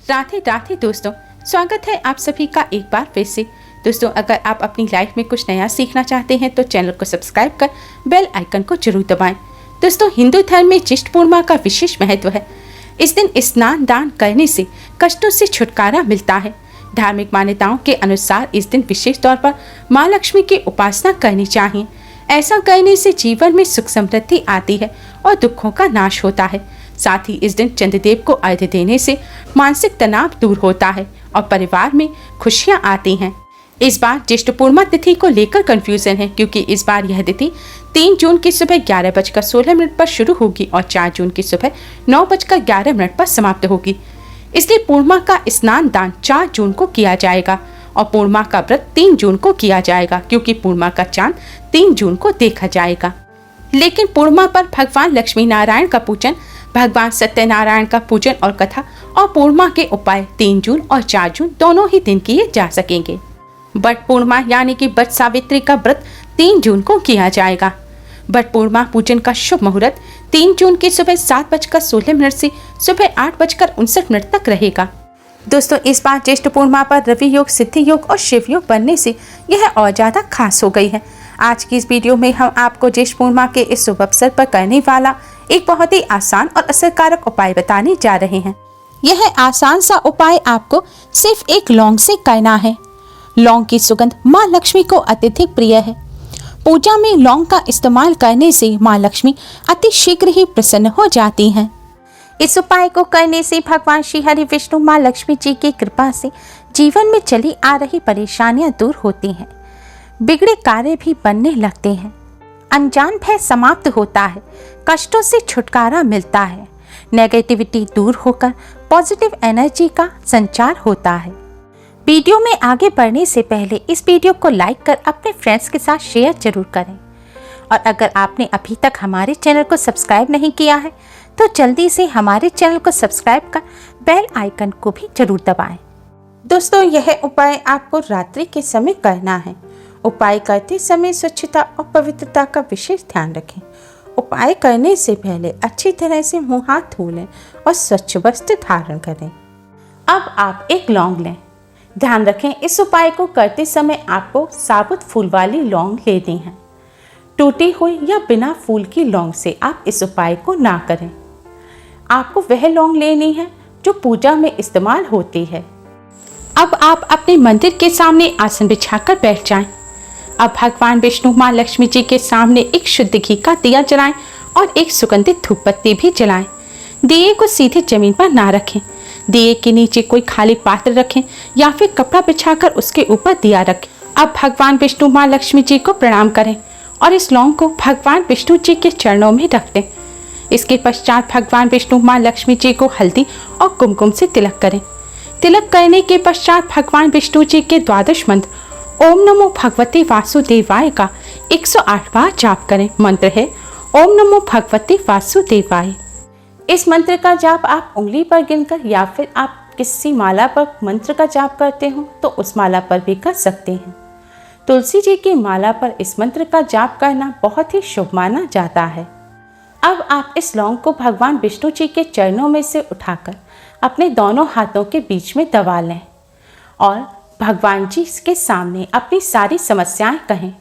राधे राधे दोस्तों, स्वागत है आप सभी का एक बार फिर से। दोस्तों, अगर आप अपनी लाइफ में कुछ नया सीखना चाहते हैं तो चैनल को सब्सक्राइब कर बेल आइकन को जरूर दबाएं। दोस्तों, हिंदू धर्म में ज्येष्ठ पूर्णिमा का विशेष महत्व है। इस दिन स्नान दान करने से कष्टों से छुटकारा मिलता है। धार्मिक मान्यताओं के अनुसार इस दिन विशेष तौर पर माँ लक्ष्मी की उपासना करनी चाहिए। ऐसा करने से जीवन में सुख समृद्धि आती है और दुखों का नाश होता है। साथ ही इस दिन चंद्रदेव को अर्घ्य देने से मानसिक तनाव दूर होता है और परिवार में खुशियां आती हैं। इस बार ज्येष्ठ पूर्णिमा तिथि को लेकर कंफ्यूजन है, क्योंकि इस बार यह तिथि 3 जून की सुबह 11:16 पर शुरू होगी और 4 जून की सुबह 9:11 पर समाप्त होगी। इसलिए पूर्णिमा का स्नान दान 4 जून को किया जाएगा और पूर्णिमा का व्रत 3 जून को किया जाएगा, क्योंकि पूर्णिमा का चांद 3 जून को देखा जाएगा। लेकिन पूर्णिमा पर भगवान लक्ष्मी नारायण का पूजन, भगवान सत्यनारायण का पूजन और कथा और पूर्णिमा के उपाय 3 जून और 4 जून दोनों ही दिन किए जा सकेंगे। बट पूर्णिमा यानी कि बट सावित्री का व्रत 3 जून को किया जाएगा। बट पूर्णिमा पूजन का शुभ मुहूर्त 3 जून की सुबह 7:16 से सुबह 8:59 तक रहेगा। दोस्तों, इस बार ज्येष्ठ पूर्णिमा पर रवि योग, सिद्धि योग और शिव योग बनने से यह और ज्यादा खास हो गई है। आज की इस वीडियो में हम आपको ज्येष्ठ पूर्णिमा के इस शुभ अवसर पर करने वाला एक बहुत ही आसान और असरकारक उपाय बताने जा रहे हैं। यह आसान सा उपाय आपको सिर्फ एक लौंग से करना है। लौंग की सुगंध माँ लक्ष्मी को अत्यधिक प्रिय है। पूजा में लौंग का इस्तेमाल करने से माँ लक्ष्मी अति शीघ्र ही प्रसन्न हो जाती हैं। इस उपाय को करने से भगवान श्री हरि विष्णु माँ लक्ष्मी जी की कृपा से जीवन में चली आ रही परेशानियां दूर होती हैं। बिगड़े कार्य भी बनने लगते हैं। अनजान भय समाप्त होता है। कष्टों से छुटकारा मिलता है। नेगेटिविटी दूर होकर पॉजिटिव एनर्जी का संचार होता है। वीडियो में आगे बढ़ने से पहले इस वीडियो को लाइक कर अपने फ्रेंड्स के साथ शेयर जरूर करें। और अगर आपने अभी तक हमारे चैनल को सब्सक्राइब नहीं किया है तो जल्दी से हमारे चैनल को सब्सक्राइब कर बेल आइकन को भी जरूर दबाएं। दोस्तों, यह उपाय आपको रात्रि के समय करना है। उपाय करते समय स्वच्छता और पवित्रता का विशेष ध्यान रखें। उपाय करने से पहले अच्छी तरह से मुंह हाथ धो लें और स्वच्छ वस्त्र धारण करें। अब आप एक लौंग लें। ध्यान रखें, इस उपाय को करते समय आपको साबुत फूल वाली लौंग लेनी है। टूटी हुई या बिना फूल की लौंग से आप इस उपाय को ना करें। आपको वह लौंग लेनी है जो पूजा में इस्तेमाल होती है। अब आप अपने मंदिर के सामने आसन बिछाकर बैठ जाएं। अब भगवान विष्णु माँ लक्ष्मी जी के सामने एक शुद्ध घी का दिया जलाएं और एक सुगंधित धूप बत्ती भी जलाएं। दिए को सीधे जमीन पर ना रखें। दिए के नीचे कोई खाली पात्र रखें या फिर कपड़ा बिछाकर उसके ऊपर दिया रखें। अब भगवान विष्णु माँ लक्ष्मी जी को प्रणाम करें और इस लौंग को भगवान विष्णु जी के चरणों में रख दें। इसके पश्चात भगवान विष्णु माँ लक्ष्मी जी को हल्दी और कुमकुम से तिलक करें। तिलक करने के पश्चात भगवान विष्णु जी के द्वादश मंत्र ओम नमो भगवते वासुदेवाय का 108 बार जाप करें। मंत्र है ओम नमो भगवते वासुदेवाय। इस मंत्र का जाप आप उंगली पर गिनकर या फिर आप किसी माला पर मंत्र का जाप करते हो तो उस माला पर भी कर सकते हैं। तुलसी जी की माला पर इस मंत्र का जाप करना बहुत ही शुभ माना जाता है। अब आप इस लौंग को भगवान विष्णु जी के चरणों में से उठाकर अपने दोनों हाथों के बीच में दबा लें और भगवान जी के सामने अपनी सारी समस्याएं कहें।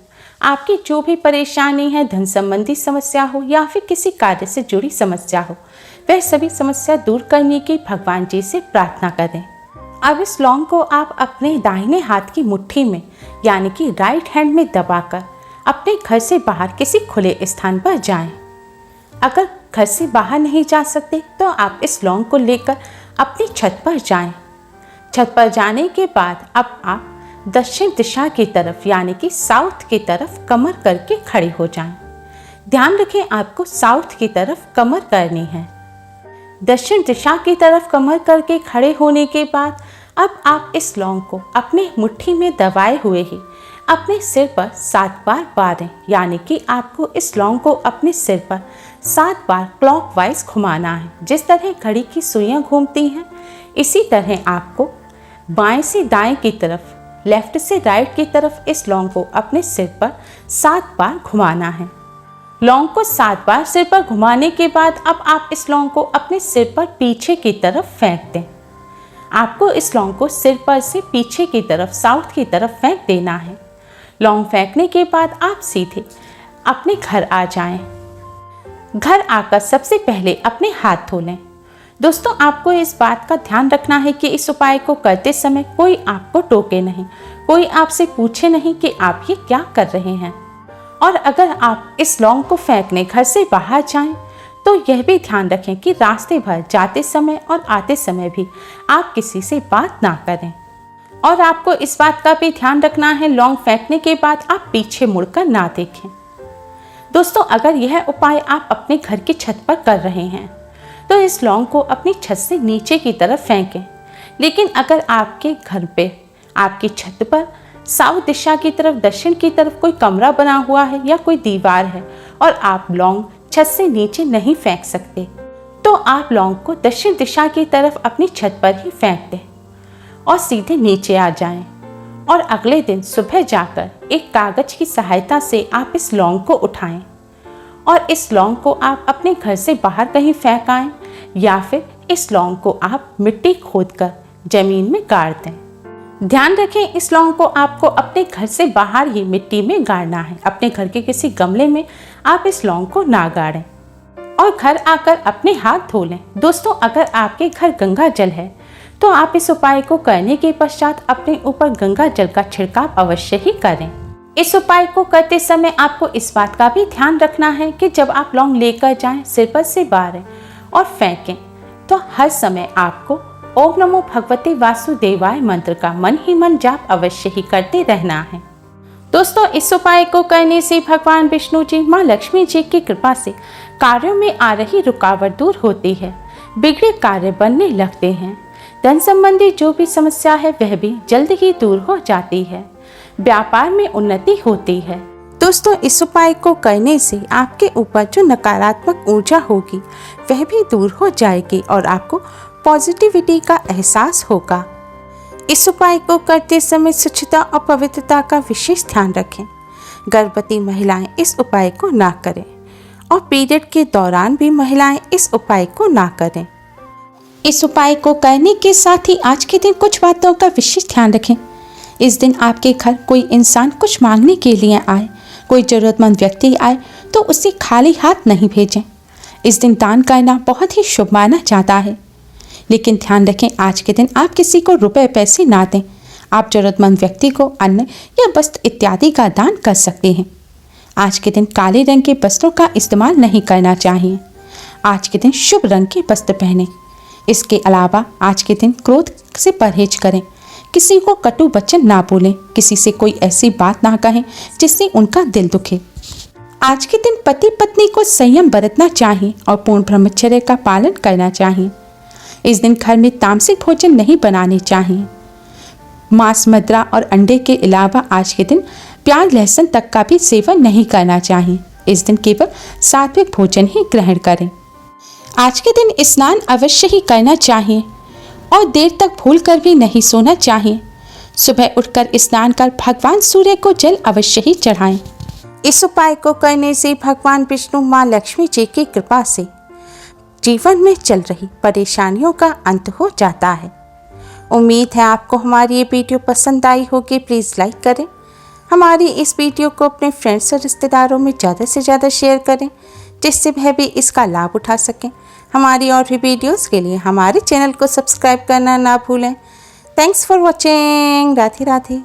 आपकी जो भी परेशानी है, धन संबंधी समस्या हो या फिर किसी कार्य से जुड़ी समस्या हो, वह सभी समस्या दूर करने की भगवान जी से प्रार्थना करें। अब इस लौंग को आप अपने दाहिने हाथ की मुट्ठी में यानी कि राइट हैंड में दबाकर अपने घर से बाहर किसी खुले स्थान पर जाएं। अगर घर से बाहर नहीं जा सकते तो आप इस लौंग को लेकर अपनी छत पर जाएं। छत पर जाने के बाद अब आप दक्षिण दिशा की तरफ यानी कि साउथ की तरफ कमर करके खड़े हो जाएं। ध्यान रखें, आपको साउथ की तरफ कमर करनी है। दक्षिण दिशा की तरफ कमर करके खड़े होने के बाद अब आप इस लौंग को अपने मुट्ठी में दबाए हुए ही अपने सिर पर 7 बार बांधें। यानी कि आपको इस लौंग को अपने सिर पर 7 बार क्लॉकवाइज घुमाना है। जिस तरह घड़ी की सुइयां घूमती हैं, इसी तरह आपको बाएं से दाएं की तरफ, लेफ्ट से राइट की तरफ इस लौंग को अपने सिर पर 7 बार घुमाना है। लौंग को 7 बार सिर पर घुमाने के बाद अब आप इस लौंग को अपने सिर पर पीछे की तरफ फेंक दें। आपको इस लौंग को सिर पर से पीछे की तरफ साउथ की तरफ फेंक देना है। लौंग फेंकने के बाद आप सीधे अपने घर आ जाएं। घर आकर सबसे पहले अपने हाथ धो लें। दोस्तों, आपको इस बात का ध्यान रखना है कि इस उपाय को करते समय कोई आपको टोके नहीं, कोई आपसे पूछे नहीं कि आप ये क्या कर रहे हैं। और अगर आप इस लौंग को फेंकने घर से बाहर जाएं, तो यह भी ध्यान रखें कि रास्ते भर जाते समय और आते समय भी आप किसी से बात ना करें। और आपको इस बात का भी ध्यान रखना है, लौंग फेंकने के बाद आप पीछे मुड़कर ना देखें। दोस्तों, अगर यह उपाय आप अपने घर की छत पर कर रहे हैं तो इस लौंग को अपनी छत से नीचे की तरफ फेंकें। लेकिन अगर आपके घर पे आपकी छत पर साउथ दिशा की तरफ, दक्षिण की तरफ कोई कमरा बना हुआ है या कोई दीवार है और आप लौंग छत से नीचे नहीं फेंक सकते, तो आप लौंग को दक्षिण दिशा की तरफ अपनी छत पर ही फेंक दें और सीधे नीचे आ जाएं। और अगले दिन सुबह जाकर एक कागज की सहायता से आप इस लौंग को उठाएं और इस लौंग को आप अपने घर से बाहर कहीं फेंक आएं, या फिर इस लौंग को आप मिट्टी खोदकर जमीन में गाड़ दें। ध्यान रखें, इस लौंग को आपको अपने घर से बाहर ही मिट्टी में गाड़ना है। अपने घर के किसी गमले में आप इस लौंग को ना गाड़ें और घर आकर अपने हाथ धो लें। दोस्तों, अगर आपके घर गंगा जल है तो आप इस उपाय को करने के पश्चात अपने ऊपर गंगा जल का छिड़काव अवश्य ही करें। इस उपाय को करते समय आपको इस बात का भी ध्यान रखना है कि जब आप लौंग लेकर जाएं, सिर पर से बाहर और फेंकें, तो हर समय आपको ओम नमो भगवते वासुदेवाय मंत्र का मन ही मन जाप अवश्य ही करते रहना है। दोस्तों, इस उपाय को करने से भगवान विष्णु जी, माँ लक्ष्मी जी की कृपा से कार्यों में आ रही रुकावट दूर होती है, बिगड़े कार्य बनने लगते हैं, धन संबंधी जो भी समस्या है वह भी जल्द ही दूर हो जाती है, व्यापार में उन्नति होती है। दोस्तों, इस उपाय को करने से आपके ऊपर जो नकारात्मक ऊर्जा होगी वह भी दूर हो जाएगी और आपको पॉजिटिविटी का एहसास होगा। इस उपाय को करते समय स्वच्छता और पवित्रता का विशेष ध्यान रखें। गर्भवती महिलाएं इस उपाय को ना करें और पीरियड के दौरान भी महिलाएं इस उपाय को ना करें। इस उपाय को करने के साथ ही आज के दिन कुछ बातों का विशेष ध्यान रखें। इस दिन आपके घर कोई इंसान कुछ मांगने के लिए आए, कोई जरूरतमंद व्यक्ति आए तो उसे खाली हाथ नहीं भेजें। इस दिन दान करना बहुत ही शुभ माना जाता है। लेकिन ध्यान रखें, आज के दिन आप किसी को रुपए पैसे ना दें। आप जरूरतमंद व्यक्ति को अन्न या वस्त्र इत्यादि का दान कर सकते हैं। आज के दिन काले रंग के वस्त्रों का इस्तेमाल नहीं करना चाहिए। आज के दिन शुभ रंग के वस्त्र पहनें। इसके अलावा आज के दिन क्रोध से परहेज करें। किसी को कटु वचन ना बोलें, किसी से कोई ऐसी बात ना कहें जिससे उनका दिल दुखे। आज के दिन पति पत्नी को संयम बरतना चाहिए और पूर्ण ब्रह्मचर्य का पालन करना चाहिए। इस दिन घर में तामसिक भोजन नहीं बनाने चाहिए। मांस, मदिरा और अंडे के अलावा आज के दिन प्याज, लहसुन तक का भी सेवन नहीं करना चाहिए। इस दिन केवल सात्विक भोजन ही ग्रहण करें। आज के दिन स्नान अवश्य ही करना चाहिए और देर तक भूल कर भी नहीं सोना चाहिए। सुबह उठकर स्नान कर भगवान सूर्य को जल अवश्य ही चढ़ाएं। इस उपाय को करने से भगवान विष्णु, माँ लक्ष्मी जी की कृपा से जीवन में चल रही परेशानियों का अंत हो जाता है। उम्मीद है आपको हमारी ये वीडियो पसंद आई होगी। प्लीज़ लाइक करें। हमारी इस वीडियो को अपने फ्रेंड्स और रिश्तेदारों में ज़्यादा से ज़्यादा शेयर करें, जिससे वह भी इसका लाभ उठा सकें। हमारी और भी वीडियोस के लिए हमारे चैनल को सब्सक्राइब करना ना भूलें। Thanks for watching. Radhe Radhe.